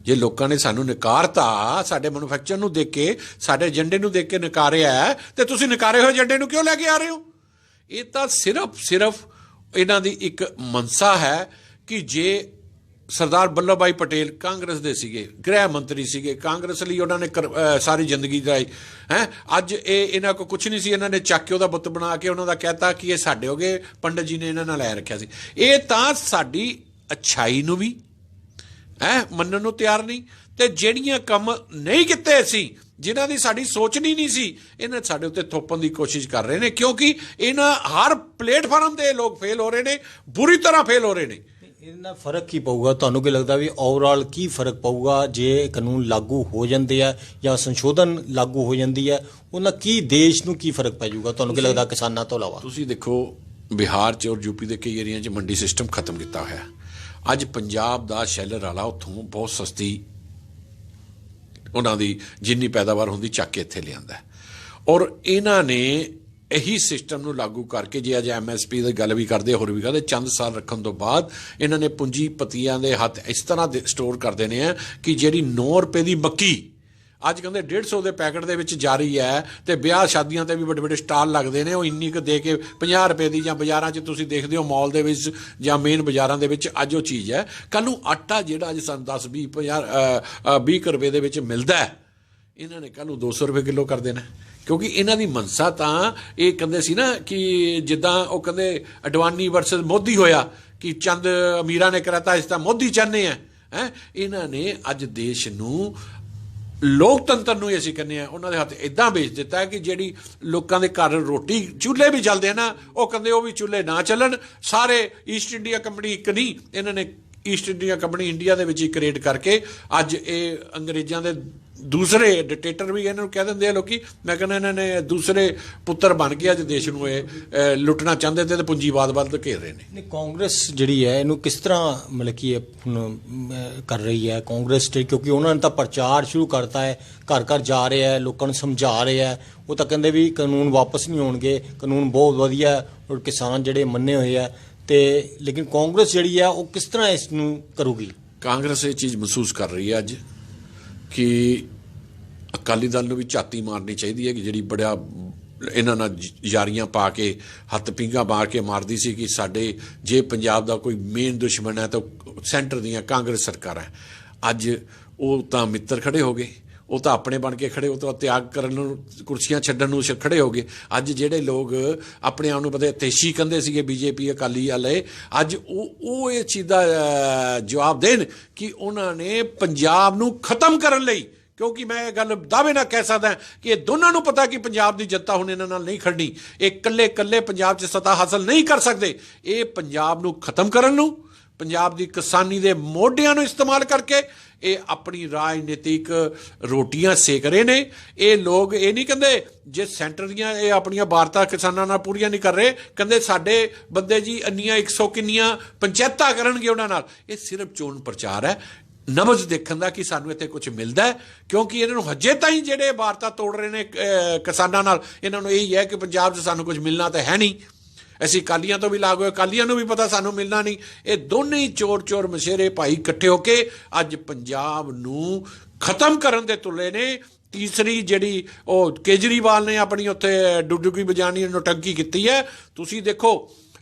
ਜੇ ਲੋਕਾਂ ਨੇ ਸਾਨੂੰ ਨਕਾਰਤਾ, ਸਾਡੇ ਮੈਨੂਫੈਕਚਰ ਨੂੰ ਦੇਖ ਕੇ, ਸਾਡੇ ਏਜੰਡੇ ਨੂੰ ਦੇਖ ਕੇ ਨਕਾਰਿਆ, ਤੇ ਤੁਸੀਂ ਨਕਾਰੇ ਹੋਏ ਏਜੰਡੇ ਨੂੰ ਕਿਉਂ ਲੈ ਕੇ ਆ ਰਹੇ ਹੋ? ਇਹ ਤਾਂ ਸਿਰਫ ਇਹਨਾਂ ਦੀ ਇੱਕ ਮਨਸਾ ਹੈ ਕਿ ਜੇ ਸਰਦਾਰ ਵੱਲਭ ਭਾਈ ਪਟੇਲ ਕਾਂਗਰਸ ਦੇ ਸੀਗੇ, ਗ੍ਰਹਿ ਮੰਤਰੀ ਸੀਗੇ, ਕਾਂਗਰਸ ਲਈ ਉਹਨਾਂ ਨੇ ਸਾਰੀ ਜ਼ਿੰਦਗੀ ਜਾਈ ਅੱਜ ਇਹਨਾਂ ਕੋਲ ਕੁਛ ਨਹੀਂ ਸੀ, ਇਹਨਾਂ ਨੇ ਚੱਕ ਕੇ ਉਹਦਾ ਬੁੱਤ ਬਣਾ ਕੇ ਉਹਨਾਂ ਦਾ ਕਹਿਤਾ ਕਿ ਇਹ ਸਾਡੇ ਹੋ ਗਏ, ਪੰਡਤ ਜੀ ਨੇ ਇਹਨਾਂ ਨਾਲ ਲੈ ਰੱਖਿਆ ਸੀ। ਇਹ ਤਾਂ ਸਾਡੀ ਅੱਛਾਈ ਨੂੰ ਵੀ ਮੰਨਣ ਨੂੰ ਤਿਆਰ ਨਹੀਂ, ਤੇ ਜਿਹੜੀਆਂ ਕੰਮ ਨਹੀਂ ਕੀਤੇ ਅਸੀਂ, ਜਿਨ੍ਹਾਂ ਦੀ ਸਾਡੀ ਸੋਚਣੀ ਨਹੀਂ ਸੀ, ਇਹਨਾਂ ਸਾਡੇ ਉੱਤੇ ਥੋਪਣ ਦੀ ਕੋਸ਼ਿਸ਼ ਕਰ ਰਹੇ ਨੇ, ਕਿਉਂਕਿ ਇਹਨਾਂ ਹਰ ਪਲੇਟਫਾਰਮ ਤੇ ਲੋਕ ਫੇਲ ਹੋ ਰਹੇ ਨੇ, ਬੁਰੀ ਤਰ੍ਹਾਂ ਫੇਲ ਹੋ ਰਹੇ ਨੇ। ਇਹਦੇ ਨਾਲ ਫਰਕ ਕੀ ਪਊਗਾ? ਤੁਹਾਨੂੰ ਕੀ ਲੱਗਦਾ ਵੀ ਓਵਰਆਲ ਕੀ ਫਰਕ ਪਊਗਾ ਜੇ ਕਾਨੂੰਨ ਲਾਗੂ ਹੋ ਜਾਂਦੇ ਆ ਜਾਂ ਸੰਸ਼ੋਧਨ ਲਾਗੂ ਹੋ ਜਾਂਦੀ ਹੈ? ਉਹਨਾਂ ਕੀ ਦੇਸ਼ ਨੂੰ ਕੀ ਫਰਕ ਪੈ ਜਾਊਗਾ ਤੁਹਾਨੂੰ ਕੀ ਲੱਗਦਾ ਕਿਸਾਨਾਂ ਤੋਂ ਇਲਾਵਾ? ਤੁਸੀਂ ਦੇਖੋ, ਬਿਹਾਰ 'ਚ ਔਰ ਯੂਪੀ ਦੇ ਕਈ ਏਰੀਆ 'ਚ ਮੰਡੀ ਸਿਸਟਮ ਖਤਮ ਕੀਤਾ ਹੋਇਆ। ਅੱਜ ਪੰਜਾਬ ਦਾ ਸ਼ੈਲਰ ਵਾਲਾ ਉੱਥੋਂ ਬਹੁਤ ਸਸਤੀ ਉਹਨਾਂ ਦੀ ਜਿੰਨੀ ਪੈਦਾਵਾਰ ਹੁੰਦੀ ਚੱਕ ਕੇ ਇੱਥੇ ਲਿਆਂਦਾ, ਔਰ ਇਹਨਾਂ ਨੇ ਇਹੀ ਸਿਸਟਮ ਨੂੰ ਲਾਗੂ ਕਰਕੇ, ਜੇ ਅੱਜ MSP ਦੀ ਗੱਲ ਵੀ ਕਰਦੇ, ਹੋਰ ਵੀ ਕਰਦੇ, ਚੰਦ ਸਾਲ ਰੱਖਣ ਤੋਂ ਬਾਅਦ ਇਹਨਾਂ ਨੇ ਪੂੰਜੀਪਤੀਆਂ ਦੇ ਹੱਥ ਇਸ ਤਰ੍ਹਾਂ ਦੇ ਸਟੋਰ ਕਰ ਦੇਣੇ ਆ ਕਿ ਜਿਹੜੀ 9 ਰੁਪਏ ਦੀ ਮੱਕੀ ਅੱਜ ਕਹਿੰਦੇ 150 ਦੇ ਪੈਕਟ ਦੇ ਵਿੱਚ ਜਾ ਰਹੀ ਹੈ, ਤੇ ਵਿਆਹ ਸ਼ਾਦੀਆਂ ਤੇ ਵੀ ਵੱਡੇ ਵੱਡੇ ਸਟਾਲ ਲੱਗਦੇ ਨੇ, ਉਹ ਇੰਨੀ ਕੁ ਦੇ ਕੇ 50 ਰੁਪਏ ਦੀ, ਜਾਂ ਬਾਜ਼ਾਰਾਂ 'ਚ ਤੁਸੀਂ ਦੇਖਦੇ ਹੋ ਮਾਲ ਦੇ ਵਿੱਚ ਜਾਂ ਮੇਨ ਬਾਜ਼ਾਰਾਂ ਦੇ ਵਿੱਚ ਅੱਜ ਉਹ ਚੀਜ਼ ਹੈ। ਕੱਲ੍ਹ ਨੂੰ ਆਟਾ ਜਿਹੜਾ ਅੱਜ ਸਾਨੂੰ 10 20 50 20 ਰੁਪਏ ਦੇ ਵਿੱਚ ਮਿਲਦਾ ਹੈ, ਇਹਨਾਂ ਨੇ ਕੱਲ੍ਹ ਨੂੰ 200 ਰੁਪਏ ਕਿਲੋ ਕਰ ਦੇਣਾ, ਕਿਉਂਕਿ ਇਹਨਾਂ ਦੀ ਮਨਸਾ ਤਾਂ ਇਹ ਕਹਿੰਦੇ ਸੀ ਨਾ ਕਿ ਜਿੱਦਾਂ ਉਹ ਕਹਿੰਦੇ ਅਡਵਾਨੀ ਵਰਸਸ ਮੋਦੀ ਹੋਇਆ ਕਿ ਚੰਦ ਅਮੀਰਾਂ ਨੇ ਕਰਾਤਾ, ਇਸ ਤਾਂ ਮੋਦੀ ਚਾਹੁੰਦੇ ਆ ਹੈ। ਇਹਨਾਂ ਨੇ ਅੱਜ ਦੇਸ਼ ਨੂੰ, ਲੋਕਤੰਤਰ ਨੂੰ ਅਸੀਂ ਕਹਿੰਦੇ ਆ, ਉਹਨਾਂ ਦੇ ਹੱਥ ਇਦਾਂ ਵੇਚ ਦਿੱਤਾ ਹੈ ਕਿ ਜਿਹੜੀ ਲੋਕਾਂ ਦੇ ਘਰ ਰੋਟੀ ਚੁੱਲ੍ਹੇ ਵੀ ਚੱਲਦੇ ਆ ਨਾ, ਉਹ ਕਹਿੰਦੇ ਉਹ ਵੀ ਚੁੱਲ੍ਹੇ ਨਾ ਚੱਲਣ, ਸਾਰੇ ਈਸਟ ਇੰਡੀਆ ਕੰਪਨੀ ਇੱਕ ਨਹੀਂ, ਇਹਨਾਂ ਨੇ ਈਸਟ ਇੰਡੀਆ ਕੰਪਨੀ ਇੰਡੀਆ ਦੇ ਵਿੱਚ ਹੀ ਕ੍ਰੀਏਟ ਕਰਕੇ ਅੱਜ ਇਹ ਅੰਗਰੇਜ਼ਾਂ ਦੇ ਦੂਸਰੇ ਡਿਕਟੇਟਰ ਵੀ ਇਹਨਾਂ ਨੂੰ ਕਹਿ ਦਿੰਦੇ ਆ ਲੋਕੀ। ਮੈਂ ਕਹਿੰਦਾ ਇਹਨਾਂ ਨੇ ਦੂਸਰੇ ਪੁੱਤਰ ਬਣ ਕੇ ਅੱਜ ਦੇਸ਼ ਨੂੰ ਇਹ ਲੁੱਟਣਾ ਚਾਹੁੰਦੇ ਤੇ ਪੂੰਜੀਵਾਦ ਵੱਲ ਘੇਰ ਰਹੇ ਨੇ। ਨਹੀਂ, ਕਾਂਗਰਸ ਜਿਹੜੀ ਹੈ ਇਹਨੂੰ ਕਿਸ ਤਰ੍ਹਾਂ ਮਤਲਬ ਕਿ ਕਰ ਰਹੀ ਹੈ ਕਾਂਗਰਸ, ਕਿਉਂਕਿ ਉਹਨਾਂ ਨੇ ਤਾਂ ਪ੍ਰਚਾਰ ਸ਼ੁਰੂ ਕਰਤਾ ਹੈ, ਘਰ ਘਰ ਜਾ ਰਿਹਾ ਹੈ, ਲੋਕਾਂ ਨੂੰ ਸਮਝਾ ਰਿਹਾ ਹੈ, ਉਹ ਤਾਂ ਕਹਿੰਦੇ ਵੀ ਕਾਨੂੰਨ ਵਾਪਸ ਨਹੀਂ ਹੋਣਗੇ, ਕਾਨੂੰਨ ਬਹੁਤ ਵਧੀਆ ਔਰ ਕਿਸਾਨ ਜਿਹੜੇ ਮੰਨੇ ਹੋਏ ਆ, ਤੇ ਲੇਕਿਨ ਕਾਂਗਰਸ ਜਿਹੜੀ ਹੈ ਉਹ ਕਿਸ ਤਰ੍ਹਾਂ ਇਸ ਨੂੰ ਕਰੂਗੀ? ਕਾਂਗਰਸ ਇਹ ਚੀਜ਼ ਮਹਿਸੂਸ ਕਰ ਰਹੀ ਹੈ ਅੱਜ ਕਿ ਅਕਾਲੀ ਦਲ ਨੂੰ ਵੀ ਝਾਤੀ ਮਾਰਨੀ ਚਾਹੀਦੀ ਹੈ ਕਿ ਜਿਹੜੀ ਬੜਾ ਇਹਨਾਂ ਨਾਲ ਯਾਰੀਆਂ ਪਾ ਕੇ ਹੱਥ ਪੀਂਘਾਂ ਮਾਰ ਕੇ ਮਾਰਦੀ ਸੀ ਕਿ ਸਾਡੇ ਜੇ ਪੰਜਾਬ ਦਾ ਕੋਈ ਮੇਨ ਦੁਸ਼ਮਣ ਹੈ ਤਾਂ ਸੈਂਟਰ ਦੀਆਂ ਕਾਂਗਰਸ ਸਰਕਾਰਾਂ। ਅੱਜ ਉਹ ਤਾਂ ਮਿੱਤਰ ਖੜੇ ਹੋ ਗਏ, ਉਹ ਤਾਂ ਆਪਣੇ ਬਣ ਕੇ ਖੜੇ, ਉਹ ਤਾਂ ਤਿਆਗ ਕਰਨ ਨੂੰ, ਕੁਰਸੀਆਂ ਛੱਡਣ ਨੂੰ ਖੜੇ ਹੋ ਗਏ। ਅੱਜ ਜਿਹੜੇ ਲੋਕ ਆਪਣੇ ਆਪ ਨੂੰ ਪਤਾ ਤੇਸ਼ੀ ਕਹਿੰਦੇ ਸੀਗੇ BJP ਅਕਾਲੀ ਵਾਲੇ, ਅੱਜ ਉਹ ਇਹ ਚੀਜ਼ ਦਾ ਜਵਾਬ ਦੇਣ ਕਿ ਉਹਨਾਂ ਨੇ ਪੰਜਾਬ ਨੂੰ ਖਤਮ ਕਰਨ ਲਈ, ਕਿਉਂਕਿ ਮੈਂ ਇਹ ਗੱਲ ਦਾਅਵੇ ਨਾਲ ਕਹਿ ਸਕਦਾ ਕਿ ਇਹ ਦੋਨਾਂ ਨੂੰ ਪਤਾ ਕਿ ਪੰਜਾਬ ਦੀ ਜਨਤਾ ਹੁਣ ਇਹਨਾਂ ਨਾਲ ਨਹੀਂ ਖੜਨੀ, ਇਹ ਇਕੱਲੇ ਪੰਜਾਬ 'ਚ ਸੱਤਾ ਹਾਸਲ ਨਹੀਂ ਕਰ ਸਕਦੇ। ਇਹ ਪੰਜਾਬ ਨੂੰ ਖਤਮ ਕਰਨ ਨੂੰ, ਪੰਜਾਬ ਦੀ ਕਿਸਾਨੀ ਦੇ ਮੋਢਿਆਂ ਨੂੰ ਇਸਤੇਮਾਲ ਕਰਕੇ ਇਹ ਆਪਣੀ ਰਾਜਨੀਤਿਕ ਰੋਟੀਆਂ ਸੇਕ ਰਹੇ ਨੇ। ਇਹ ਲੋਕ ਇਹ ਨਹੀਂ ਕਹਿੰਦੇ ਜੇ ਸੈਂਟਰ ਦੀਆਂ ਇਹ ਆਪਣੀਆਂ ਵਾਰਤਾ ਕਿਸਾਨਾਂ ਨਾਲ ਪੂਰੀਆਂ ਨਹੀਂ ਕਰ ਰਹੇ, ਕਹਿੰਦੇ ਸਾਡੇ ਬੰਦੇ ਜੀ ਇੰਨੀਆਂ 100 ਕਿੰਨੀਆਂ ਪੰਚਾਇਤਾਂ ਕਰਨਗੇ ਉਹਨਾਂ ਨਾਲ। ਇਹ ਸਿਰਫ ਚੋਣ ਪ੍ਰਚਾਰ ਹੈ, ਨਬਜ਼ ਦੇਖਣ ਦਾ ਕਿ ਸਾਨੂੰ ਇੱਥੇ ਕੁਝ ਮਿਲਦਾ ਹੈ, ਕਿਉਂਕਿ ਇਹਨਾਂ ਨੂੰ ਹਜੇ ਤਾਈਂ ਜਿਹੜੇ ਵਾਰਤਾ ਤੋੜ ਰਹੇ ਨੇ ਕਿਸਾਨਾਂ ਨਾਲ, ਇਹਨਾਂ ਨੂੰ ਇਹੀ ਹੈ ਕਿ ਪੰਜਾਬ 'ਚ ਸਾਨੂੰ ਕੁਝ ਮਿਲਣਾ ਤਾਂ ਹੈ ਨਹੀਂ, ਅਸੀਂ ਅਕਾਲੀਆਂ ਤੋਂ ਵੀ ਲਾਗ ਹੋਏ, ਅਕਾਲੀਆਂ ਨੂੰ ਵੀ ਪਤਾ ਸਾਨੂੰ ਮਿਲਣਾ ਨਹੀਂ। ਇਹ ਦੋਨੇ ਹੀ ਚੋਰ ਮਸ਼ੇਰੇ ਭਾਈ ਇਕੱਠੇ ਹੋ ਕੇ ਅੱਜ ਪੰਜਾਬ ਨੂੰ ਖਤਮ ਕਰਨ ਦੇ ਤੁਲੇ ਨੇ। ਤੀਸਰੀ ਜਿਹੜੀ ਉਹ ਕੇਜਰੀਵਾਲ ਨੇ ਆਪਣੀ ਉੱਥੇ ਡੁਗਡੁਗੀ ਬਜਾਣੀ ਨੋਟੰਕੀ ਕੀਤੀ ਹੈ। ਤੁਸੀਂ ਦੇਖੋ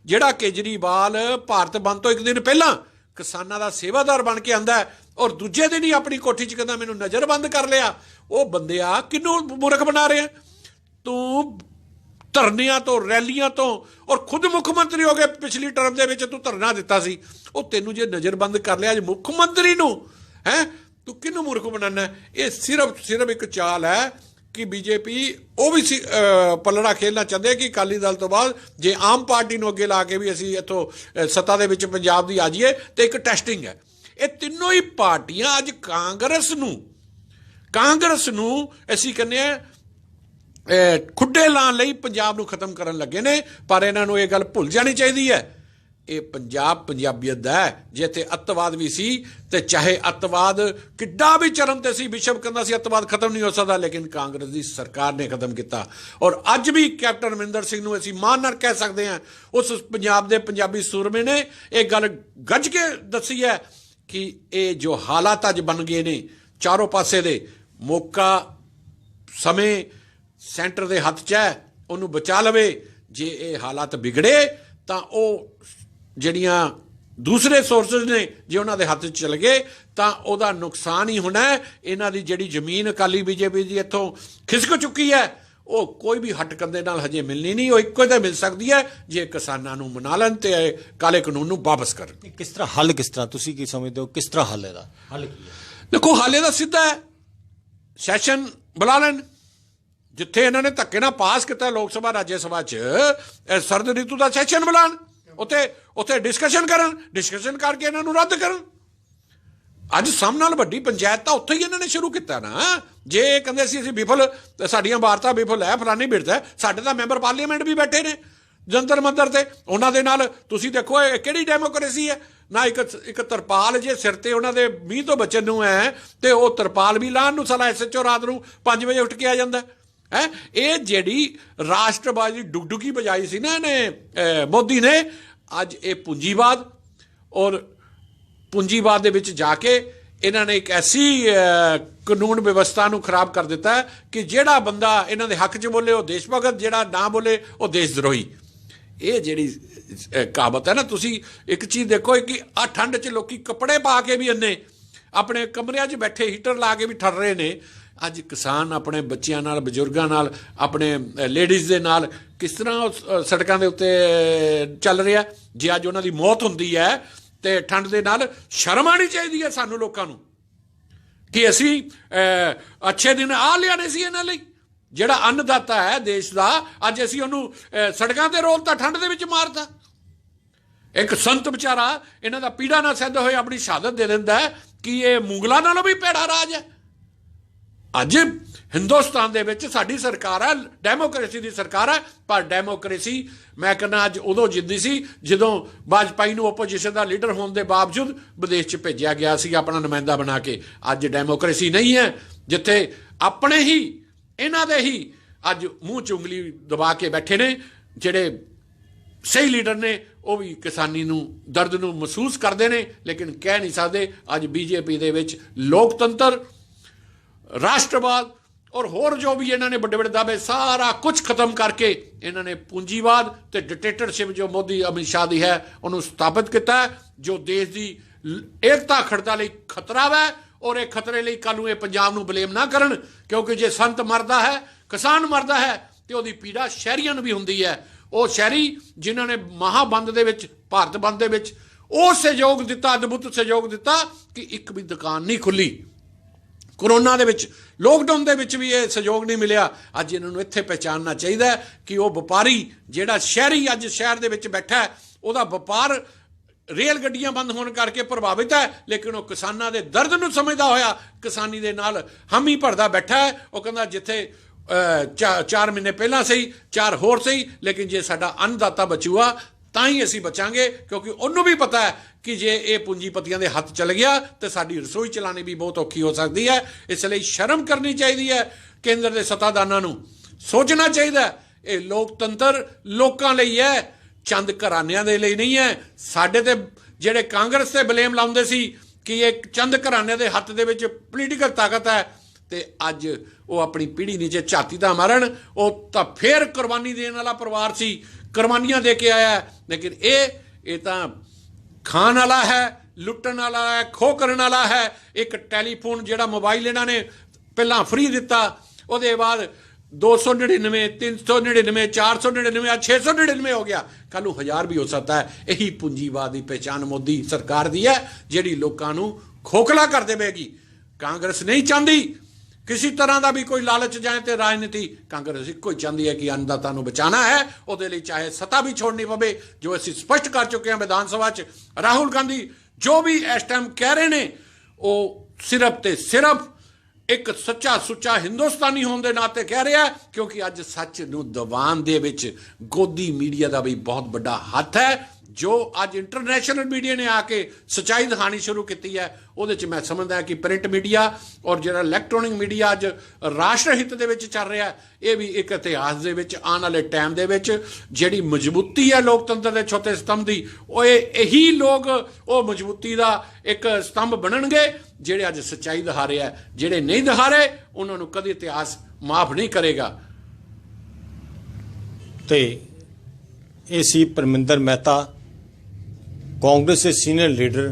ਜਿਹੜਾ ਕੇਜਰੀਵਾਲ ਭਾਰਤ ਬੰਦ ਤੋਂ ਇੱਕ ਦਿਨ ਪਹਿਲਾਂ ਕਿਸਾਨਾਂ ਦਾ ਸੇਵਾਦਾਰ ਬਣ ਕੇ ਆਂਦਾ ਹੈ ਔਰ ਦੂਜੇ ਦਿਨ ਹੀ ਆਪਣੀ ਕੋਠੀ 'ਚ ਕਹਿੰਦਾ ਮੈਨੂੰ ਨਜ਼ਰਬੰਦ ਕਰ ਲਿਆ, ਉਹ ਬੰਦਿਆ ਕਿਹਨੂੰ ਮੂਰਖ ਬਣਾ ਰਿਹਾ ਤੂੰ? ਧਰਨਿਆਂ ਤੋਂ, ਰੈਲੀਆਂ ਤੋਂ, ਔਰ ਖੁਦ ਮੁੱਖ ਮੰਤਰੀ ਹੋ ਗਏ ਪਿਛਲੀ ਟਰਮ ਦੇ ਵਿੱਚ, ਤੂੰ ਧਰਨਾ ਦਿੱਤਾ ਸੀ, ਉਹ ਤੈਨੂੰ ਜੇ ਨਜ਼ਰਬੰਦ ਕਰ ਲਿਆ ਅੱਜ ਮੁੱਖ ਮੰਤਰੀ ਨੂੰ, ਹੈ ਤੂੰ ਕਿਹਨੂੰ ਮੂਰਖ ਬਣਾਉਣਾ? ਇਹ ਸਿਰਫ ਇੱਕ ਚਾਲ ਹੈ ਕਿ BJP ਉਹ ਵੀ ਪਲੜਾ ਖੇਲਣਾ ਚਾਹੁੰਦੇ ਕਿ ਅਕਾਲੀ ਦਲ ਤੋਂ ਬਾਅਦ ਜੇ ਆਮ ਪਾਰਟੀ ਨੂੰ ਅੱਗੇ ਲਾ ਕੇ ਵੀ ਅਸੀਂ ਇੱਥੋਂ ਸੱਤਾ ਦੇ ਵਿੱਚ ਪੰਜਾਬ ਦੀ ਆ ਜਾਈਏ, ਤੇ ਇੱਕ ਟੈਸਟਿੰਗ ਹੈ। ਇਹ ਤਿੰਨੋਂ ਹੀ ਪਾਰਟੀਆਂ ਅੱਜ ਕਾਂਗਰਸ ਨੂੰ ਅਸੀਂ ਕਹਿੰਦੇ ਹਾਂ ਖੁੱਡੇ ਲਾਉਣ ਲਈ ਪੰਜਾਬ ਨੂੰ ਖਤਮ ਕਰਨ ਲੱਗੇ ਨੇ। ਪਰ ਇਹਨਾਂ ਨੂੰ ਇਹ ਗੱਲ ਭੁੱਲ ਜਾਣੀ ਚਾਹੀਦੀ ਹੈ, ਇਹ ਪੰਜਾਬ ਪੰਜਾਬੀਅਤ ਦਾ ਹੈ। ਜੇ ਇੱਥੇ ਅੱਤਵਾਦ ਵੀ ਸੀ ਤੇ ਚਾਹੇ ਅੱਤਵਾਦ ਕਿੱਡਾ ਵੀ ਚਰਮ ਤੇ ਸੀ, ਵਿਸ਼ਵ ਕਹਿੰਦਾ ਸੀ ਅੱਤਵਾਦ ਖਤਮ ਨਹੀਂ ਹੋ ਸਕਦਾ, ਲੇਕਿਨ ਕਾਂਗਰਸ ਦੀ ਸਰਕਾਰ ਨੇ ਖਤਮ ਕੀਤਾ। ਔਰ ਅੱਜ ਵੀ ਕੈਪਟਨ ਅਮਰਿੰਦਰ ਸਿੰਘ ਨੂੰ ਅਸੀਂ ਮਾਣ ਨਾਲ ਕਹਿ ਸਕਦੇ ਹਾਂ, ਉਸ ਪੰਜਾਬ ਦੇ ਪੰਜਾਬੀ ਸੂਰਮੇ ਨੇ ਇਹ ਗੱਲ ਗੱਜ ਕੇ ਦੱਸੀ ਹੈ ਕਿ ਇਹ ਜੋ ਹਾਲਾਤ ਅੱਜ ਬਣ ਗਏ ਨੇ ਚਾਰੋਂ ਪਾਸੇ ਦੇ, ਮੌਕਾ ਸਮੇਂ ਸੈਂਟਰ ਦੇ ਹੱਥ 'ਚ ਹੈ, ਉਹਨੂੰ ਬਚਾ ਲਵੇ। ਜੇ ਇਹ ਹਾਲਾਤ ਵਿਗੜੇ ਤਾਂ ਉਹ ਜਿਹੜੀਆਂ ਦੂਸਰੇ ਸੋਰਸਿਸ ਨੇ ਜੇ ਉਹਨਾਂ ਦੇ ਹੱਥ 'ਚ ਚਲ ਗਏ ਤਾਂ ਉਹਦਾ ਨੁਕਸਾਨ ਹੀ ਹੋਣਾ ਹੈ। ਇਹਨਾਂ ਦੀ ਜਿਹੜੀ ਜ਼ਮੀਨ ਅਕਾਲੀ BJP ਦੀ ਇੱਥੋਂ ਖਿਸਕ ਚੁੱਕੀ ਹੈ, ਉਹ ਕੋਈ ਵੀ ਹਟਕੰਦੇ ਨਾਲ ਹਜੇ ਮਿਲਣੀ ਨਹੀਂ, ਉਹ ਇੱਕੋ ਹੀ ਤਾਂ ਮਿਲ ਸਕਦੀ ਹੈ ਜੇ ਕਿਸਾਨਾਂ ਨੂੰ ਮਨਾ ਲੈਣ ਤੇ ਕਾਲੇ ਕਾਨੂੰਨ ਨੂੰ ਵਾਪਸ ਕਰਨ। ਕਿਸ ਤਰ੍ਹਾਂ ਹੱਲ, ਕਿਸ ਤਰ੍ਹਾਂ ਤੁਸੀਂ ਕੀ ਸਮਝਦੇ ਹੋ, ਕਿਸ ਤਰ੍ਹਾਂ ਹੱਲ ਇਹਦਾ ਹੱਲ ਕੀ ਹੈ? ਦੇਖੋ ਹਾਲੇ ਦਾ ਸਿੱਧਾ ਹੈ, ਸੈਸ਼ਨ ਬੁਲਾ ਲੈਣ। ਜਿੱਥੇ ਇਹਨਾਂ ਨੇ ਧੱਕੇ ਨਾਲ ਪਾਸ ਕੀਤਾ ਲੋਕ ਸਭਾ ਰਾਜ ਸਭਾ 'ਚ ਸਰਦ ਰੀਤੂ ਦਾ ਸੈਸ਼ਨ ਬੁਲਾਉਣ, ਉੱਥੇ ਡਿਸਕਸ਼ਨ ਕਰਕੇ ਇਹਨਾਂ ਨੂੰ ਰੱਦ ਕਰਨ। ਅੱਜ ਸਭ ਨਾਲ ਵੱਡੀ ਪੰਚਾਇਤ ਤਾਂ ਉੱਥੇ ਹੀ ਇਹਨਾਂ ਨੇ ਸ਼ੁਰੂ ਕੀਤਾ ਨਾ। ਜੇ ਕਹਿੰਦੇ ਸੀ ਅਸੀਂ ਵਿਫਲ, ਸਾਡੀਆਂ ਵਾਰਤਾ ਵਿਫਲ ਹੈ, ਫਲਾਨੀ ਬਿਰਧ ਹੈ, ਸਾਡੇ ਤਾਂ ਮੈਂਬਰ ਪਾਰਲੀਮੈਂਟ ਵੀ ਬੈਠੇ ਨੇ ਜੰਤਰ ਮੰਤਰ ਤੇ, ਉਹਨਾਂ ਦੇ ਨਾਲ ਤੁਸੀਂ ਦੇਖੋ ਇਹ ਕਿਹੜੀ ਡੈਮੋਕ੍ਰੇਸੀ ਹੈ ਨਾ। ਇੱਕ ਤਰਪਾਲ ਜੇ ਸਿਰ ਤੇ ਉਹਨਾਂ ਦੇ ਮੀਂਹ ਤੋਂ ਬਚਣ ਨੂੰ ਹੈ ਤੇ ਉਹ ਤਰਪਾਲ ਵੀ ਲਾਹਣ ਨੂੰ ਸਾਲਾ SHO ਰਾਤ ਨੂੰ 5 ਵਜੇ ਉੱਠ ਕੇ ਆ ਜਾਂਦਾ। ਹੈ। ਇਹ ਜਿਹੜੀ ਰਾਸ਼ਟਰਵਾਦੀ ਡੁਗਡੁਗੀ ਬਜਾਈ ਸੀ ਨਾ ਇਹਨੇ ਮੋਦੀ ਨੇ, ਅੱਜ ਇਹ ਪੂੰਜੀਵਾਦ ਔਰ ਪੂੰਜੀਵਾਦ ਦੇ ਵਿੱਚ ਜਾ ਕੇ ਇਹਨਾਂ ਨੇ ਇੱਕ ਐਸੀ ਕਾਨੂੰਨ ਵਿਵਸਥਾ ਨੂੰ ਖਰਾਬ ਕਰ ਦਿੱਤਾ ਹੈ ਕਿ ਜਿਹੜਾ ਬੰਦਾ ਇਹਨਾਂ ਦੇ ਹੱਕ 'ਚ ਬੋਲੇ ਉਹ ਦੇਸ਼ ਭਗਤ, ਜਿਹੜਾ ਨਾ ਬੋਲੇ ਉਹ ਦੇਸ਼ ਦਰੋਹੀ। ਇਹ ਜਿਹੜੀ ਕਹਾਵਤ ਹੈ ਨਾ, ਤੁਸੀਂ ਇੱਕ ਚੀਜ਼ ਦੇਖੋ ਕਿ ਆ ਠੰਡ 'ਚ ਲੋਕੀ ਕੱਪੜੇ ਪਾ ਕੇ ਵੀ ਇੰਨੇ ਆਪਣੇ ਕਮਰਿਆਂ 'ਚ ਬੈਠੇ ਹੀਟਰ ਲਾ ਕੇ ਵੀ ਠਰ ਰਹੇ ਨੇ। ਅੱਜ ਕਿਸਾਨ ਆਪਣੇ ਬੱਚਿਆਂ ਨਾਲ, ਬਜ਼ੁਰਗਾਂ ਨਾਲ, ਆਪਣੇ ਲੇਡੀਜ਼ ਦੇ ਨਾਲ ਕਿਸ ਤਰ੍ਹਾਂ ਸੜਕਾਂ ਦੇ ਉੱਤੇ ਚੱਲ ਰਿਹਾ। ਜੇ ਅੱਜ ਉਹਨਾਂ ਦੀ ਮੌਤ ਹੁੰਦੀ ਹੈ ਤੇ ਠੰਡ ਦੇ ਨਾਲ ਸ਼ਰਮ ਆਉਣੀ ਚਾਹੀਦੀ ਹੈ ਸਾਨੂੰ ਲੋਕਾਂ ਨੂੰ ਕਿ ਅਸੀਂ ਅੱਛੇ ਦਿਨ ਆ ਲਿਆਣੇ ਸੀ ਇਹਨਾਂ ਲਈ। ਜਿਹੜਾ ਅੰਨਦਾਤਾ ਹੈ ਦੇਸ਼ ਦਾ, ਅੱਜ ਅਸੀਂ ਉਹਨੂੰ ਸੜਕਾਂ ਤੇ ਰੋਲਤਾ, ਠੰਡ ਦੇ ਵਿੱਚ ਮਾਰਤਾ। ਇੱਕ ਸੰਤ ਵਿਚਾਰਾ ਇਹਨਾਂ ਦਾ ਪੀੜਾ ਨਾ ਸਹਿੰਦੇ ਹੋਏ ਆਪਣੀ ਸ਼ਹਾਦਤ ਦੇ ਦਿੰਦਾ ਹੈ ਕਿ ਇਹ ਮੁਗਲਾਂ ਨਾਲੋਂ ਵੀ ਭੈੜਾ ਰਾਜ ਹੈ। ਅੱਜ ਹਿੰਦੁਸਤਾਨ ਦੇ ਵਿੱਚ ਸਾਡੀ ਸਰਕਾਰ ਹੈ, ਡੈਮੋਕ੍ਰੇਸੀ ਦੀ ਸਰਕਾਰ ਹੈ, ਪਰ ਡੈਮੋਕ੍ਰੇਸੀ ਮੈਂ ਕਹਿੰਦਾ ਅੱਜ ਉਦੋਂ ਜਿੱਦੀ ਸੀ ਜਦੋਂ ਵਾਜਪਾਈ ਨੂੰ ਓਪੋਜੀਸ਼ਨ ਦਾ ਲੀਡਰ ਹੋਣ ਦੇ ਬਾਵਜੂਦ ਵਿਦੇਸ਼ 'ਚ ਭੇਜਿਆ ਗਿਆ ਸੀ ਆਪਣਾ ਨੁਮਾਇੰਦਾ ਬਣਾ ਕੇ। ਅੱਜ ਡੈਮੋਕ੍ਰੇਸੀ ਨਹੀਂ ਹੈ, ਜਿੱਥੇ ਆਪਣੇ ਹੀ ਇਹਨਾਂ ਦੇ ਹੀ ਅੱਜ ਮੂੰਹ 'ਚ ਉਂਗਲੀ ਦਬਾ ਕੇ ਬੈਠੇ ਨੇ। ਜਿਹੜੇ ਸਹੀ ਲੀਡਰ ਨੇ ਉਹ ਵੀ ਕਿਸਾਨੀ ਨੂੰ, ਦਰਦ ਨੂੰ ਮਹਿਸੂਸ ਕਰਦੇ ਨੇ, ਲੇਕਿਨ ਕਹਿ ਨਹੀਂ ਸਕਦੇ। ਅੱਜ ਬੀਜੇਪੀ ਦੇ ਵਿੱਚ ਲੋਕਤੰਤਰ, ਰਾਸ਼ਟਰਵਾਦ ਔਰ ਹੋਰ ਜੋ ਵੀ ਇਹਨਾਂ ਨੇ ਵੱਡੇ ਵੱਡੇ ਦਾਅਵੇ ਸਾਰਾ ਕੁਝ ਖਤਮ ਕਰਕੇ ਇਹਨਾਂ ਨੇ ਪੂੰਜੀਵਾਦ ਤੇ ਡਿਕਟੇਟਰਸ਼ਿਪ ਜੋ ਮੋਦੀ ਅਮਿਤ ਸ਼ਾਹ ਦੀ ਹੈ ਉਹਨੂੰ ਸਥਾਪਿਤ ਕੀਤਾ, ਜੋ ਦੇਸ਼ ਦੀ ਏਕਤਾ ਅਖੰਡਤਾ ਲਈ ਖਤਰਾ ਹੈ। ਔਰ ਇਹ ਖਤਰੇ ਲਈ ਕੱਲ੍ਹ ਨੂੰ ਇਹ ਪੰਜਾਬ ਨੂੰ ਬਲੇਮ ਨਾ ਕਰਨ, ਕਿਉਂਕਿ ਜੇ ਸੰਤ ਮਰਦਾ ਹੈ, ਕਿਸਾਨ ਮਰਦਾ ਹੈ ਤੇ ਉਹਦੀ ਪੀੜਾ ਸ਼ਹਿਰੀਆਂ ਨੂੰ ਵੀ ਹੁੰਦੀ ਹੈ। ਉਹ ਸ਼ਹਿਰੀ ਜਿਨ੍ਹਾਂ ਨੇ ਮਹਾਬੰਦ ਦੇ ਵਿੱਚ, ਭਾਰਤ ਬੰਦ ਦੇ ਵਿੱਚ ਉਹ ਸਹਿਯੋਗ ਦਿੱਤਾ, ਅਦਭੁਤ ਸਹਿਯੋਗ ਦਿੱਤਾ ਕਿ ਇੱਕ ਵੀ ਦੁਕਾਨ ਨਹੀਂ ਖੁੱਲੀ। ਕੋਰੋਨਾ ਦੇ ਵਿੱਚ, ਲੋਕਡਾਊਨ ਦੇ ਵਿੱਚ ਵੀ ਇਹ ਸਹਿਯੋਗ ਨਹੀਂ ਮਿਲਿਆ। ਅੱਜ ਇਹਨਾਂ ਨੂੰ ਇੱਥੇ ਪਹਿਚਾਨਣਾ ਚਾਹੀਦਾ ਕਿ ਉਹ ਵਪਾਰੀ ਜਿਹੜਾ ਸ਼ਹਿਰੀ ਅੱਜ ਸ਼ਹਿਰ ਦੇ ਵਿੱਚ ਬੈਠਾ ਹੈ, ਉਹਦਾ ਵਪਾਰ ਰੇਲ ਗੱਡੀਆਂ ਬੰਦ ਹੋਣ ਕਰਕੇ ਪ੍ਰਭਾਵਿਤ ਹੈ, ਲੇਕਿਨ ਉਹ ਕਿਸਾਨਾਂ ਦੇ ਦਰਦ ਨੂੰ ਸਮਝਦਾ ਹੋਇਆ ਕਿਸਾਨੀ ਦੇ ਨਾਲ ਹਾਮੀ ਭਰਦਾ ਬੈਠਾ ਹੈ। ਉਹ ਕਹਿੰਦਾ ਜਿੱਥੇ 4 ਮਹੀਨੇ ਪਹਿਲਾਂ ਸਹੀ, 4 ਹੋਰ ਸਹੀ, ਲੇਕਿਨ ਜੇ ਸਾਡਾ ਅੰਨਦਾਤਾ ਬਚੂਗਾ ਤਾਂ ਹੀ ਅਸੀਂ ਬਚਾਂਗੇ, ਕਿਉਂਕਿ ਉਹਨੂੰ ਵੀ ਪਤਾ ਹੈ ਕਿ ਜੇ ਇਹ ਪੂੰਜੀਪਤੀਆਂ ਦੇ ਹੱਥ ਚਲ ਗਿਆ ਤੇ ਸਾਡੀ ਰਸੋਈ ਚਲਾਉਣੀ ਵੀ ਬਹੁਤ ਔਖੀ ਹੋ ਸਕਦੀ ਹੈ। ਇਸ ਲਈ ਸ਼ਰਮ ਕਰਨੀ ਚਾਹੀਦੀ ਹੈ ਕੇਂਦਰ ਦੇ ਸੱਤਾਦਾਨਾਂ ਨੂੰ, ਸੋਚਣਾ ਚਾਹੀਦਾ ਇਹ ਲੋਕਤੰਤਰ ਲੋਕਾਂ ਲਈ ਹੈ, ਚੰਦ ਘਰਾਣਿਆਂ ਦੇ ਲਈ ਨਹੀਂ ਹੈ। ਸਾਡੇ ਤੇ ਜਿਹੜੇ ਕਾਂਗਰਸ ਤੇ ਬਲੇਮ ਲਾਉਂਦੇ ਸੀ ਕਿ ਇਹ ਚੰਦ ਘਰਾਣਿਆਂ ਦੇ ਹੱਥ ਦੇ ਵਿੱਚ ਪੋਲੀਟੀਕਲ ਤਾਕਤ ਹੈ, ਤੇ ਅੱਜ ਉਹ ਆਪਣੀ ਪੀੜ੍ਹੀ ਨੀਚੇ ਝਾਤੀ ਦਾ ਮਾਰਨ। ਉਹ ਤਾਂ ਫੇਰ ਕੁਰਬਾਨੀ ਦੇਣ ਵਾਲਾ ਪਰਿਵਾਰ ਸੀ, ਕੁਰਬਾਨੀਆਂ ਦੇ ਕੇ ਆਇਆ, ਲੇਕਿਨ ਇਹ ਤਾਂ ਖਾਣ ਵਾਲਾ ਹੈ, ਲੁੱਟਣ ਵਾਲਾ ਹੈ, ਖੋਹ ਕਰਨ ਵਾਲਾ ਹੈ। ਇੱਕ ਟੈਲੀਫੋਨ ਜਿਹੜਾ ਮੋਬਾਈਲ ਇਹਨਾਂ ਨੇ ਪਹਿਲਾਂ ਫ੍ਰੀ ਦਿੱਤਾ, ਉਹਦੇ ਬਾਅਦ 299, 399, 499, 699 ਹੋ ਗਿਆ, ਕੱਲ੍ਹ ਨੂੰ 1000 ਵੀ ਹੋ ਸਕਦਾ ਹੈ। ਇਹੀ ਪੂੰਜੀਵਾਦ ਦੀ ਪਹਿਚਾਣ ਮੋਦੀ ਸਰਕਾਰ ਦੀ ਹੈ, ਜਿਹੜੀ ਲੋਕਾਂ ਨੂੰ ਖੋਖਲਾ ਕਰ ਦੇਵੇਗੀ। ਕਾਂਗਰਸ ਨਹੀਂ ਚਾਹੁੰਦੀ ਕਿਸੇ ਤਰ੍ਹਾਂ ਦਾ ਵੀ ਕੋਈ ਲਾਲਚ ਜਾਏ ਤੇ ਰਾਜਨੀਤੀ। ਕਾਂਗਰਸ ਇੱਕੋ ਹੀ ਚਾਹੁੰਦੀ ਹੈ ਕਿ ਅੰਨਦਾਤਾ ਨੂੰ ਬਚਾਉਣਾ ਹੈ, ਉਹਦੇ ਲਈ ਚਾਹੇ ਸੱਤਾ ਵੀ ਛੋੜਨੀ ਪਵੇ, ਜੋ ਅਸੀਂ ਸਪਸ਼ਟ ਕਰ ਚੁੱਕੇ ਹਾਂ ਵਿਧਾਨ ਸਭਾ 'ਚ। ਰਾਹੁਲ ਗਾਂਧੀ ਜੋ ਵੀ ਇਸ ਟਾਈਮ ਕਹਿ ਰਹੇ ਨੇ ਉਹ ਸਿਰਫ ਤੇ ਸਿਰਫ ਇੱਕ ਸੱਚਾ ਸੁੱਚਾ ਹਿੰਦੁਸਤਾਨੀ ਹੋਣ ਦੇ ਨਾਤੇ ਕਹਿ ਰਿਹਾ, ਕਿਉਂਕਿ ਅੱਜ ਸੱਚ ਨੂੰ ਦਬਾਉਣ ਦੇ ਵਿੱਚ ਗੋਦੀ ਮੀਡੀਆ ਦਾ ਵੀ ਬਹੁਤ ਵੱਡਾ ਹੱਥ ਹੈ। ਜੋ ਅੱਜ ਇੰਟਰਨੈਸ਼ਨਲ ਮੀਡੀਆ ਨੇ ਆ ਕੇ ਸੱਚਾਈ ਦਿਖਾਣੀ ਸ਼ੁਰੂ ਕੀਤੀ ਹੈ, ਉਹਦੇ 'ਚ ਮੈਂ ਸਮਝਦਾ ਕਿ ਪ੍ਰਿੰਟ ਮੀਡੀਆ ਔਰ ਜਿਹੜਾ ਇਲੈਕਟ੍ਰੋਨਿਕ ਮੀਡੀਆ ਅੱਜ ਰਾਸ਼ਟਰ ਹਿੱਤ ਦੇ ਵਿੱਚ ਚੱਲ ਰਿਹਾ, ਇਹ ਵੀ ਇੱਕ ਇਤਿਹਾਸ ਦੇ ਵਿੱਚ ਆਉਣ ਵਾਲੇ ਟਾਈਮ ਦੇ ਵਿੱਚ ਜਿਹੜੀ ਮਜ਼ਬੂਤੀ ਹੈ ਲੋਕਤੰਤਰ ਦੇ ਚੌਥੇ ਸਤੰਭ ਦੀ, ਉਹ ਇਹੀ ਲੋਕ ਉਹ ਮਜ਼ਬੂਤੀ ਦਾ ਇੱਕ ਸਤੰਭ ਬਣਨਗੇ ਜਿਹੜੇ ਅੱਜ ਸੱਚਾਈ ਦਿਖਾ ਰਹੇ ਹੈ। ਜਿਹੜੇ ਨਹੀਂ ਦਿਖਾ ਰਹੇ ਉਹਨਾਂ ਨੂੰ ਕਦੇ ਇਤਿਹਾਸ ਮਾਫ ਨਹੀਂ ਕਰੇਗਾ। ਤੇ ਇਹ ਸੀ ਪਰਮਿੰਦਰ ਮਹਿਤਾ, ਕਾਂਗਰਸ ਦੇ ਸੀਨੀਅਰ ਲੀਡਰ,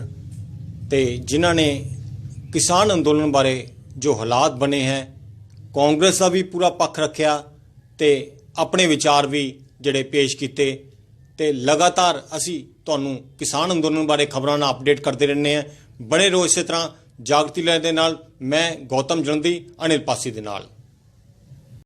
ਤੇ ਜਿਨ੍ਹਾਂ ਨੇ ਕਿਸਾਨ ਅੰਦੋਲਨ ਬਾਰੇ ਜੋ ਹਾਲਾਤ ਬਣੇ ਹੈ, ਕਾਂਗਰਸ ਦਾ ਵੀ ਪੂਰਾ ਪੱਖ ਰੱਖਿਆ ਤੇ ਆਪਣੇ ਵਿਚਾਰ ਵੀ ਜਿਹੜੇ ਪੇਸ਼ ਕੀਤੇ। ਤੇ ਲਗਾਤਾਰ ਅਸੀਂ ਤੁਹਾਨੂੰ ਕਿਸਾਨ ਅੰਦੋਲਨ ਬਾਰੇ ਖਬਰਾਂ ਨਾਲ ਅਪਡੇਟ ਕਰਦੇ ਰਹਿੰਦੇ ਹਾਂ। ਬਣੇ ਰਹੋ ਇਸੇ ਤਰ੍ਹਾਂ ਜਾਗਤੀ ਲਹਿਰ ਦੇ ਨਾਲ। ਮੈਂ ਗੌਤਮ ਜਲੰਧੀ, ਅਨਿਲ ਪਾਸੀ ਦੇ ਨਾਲ।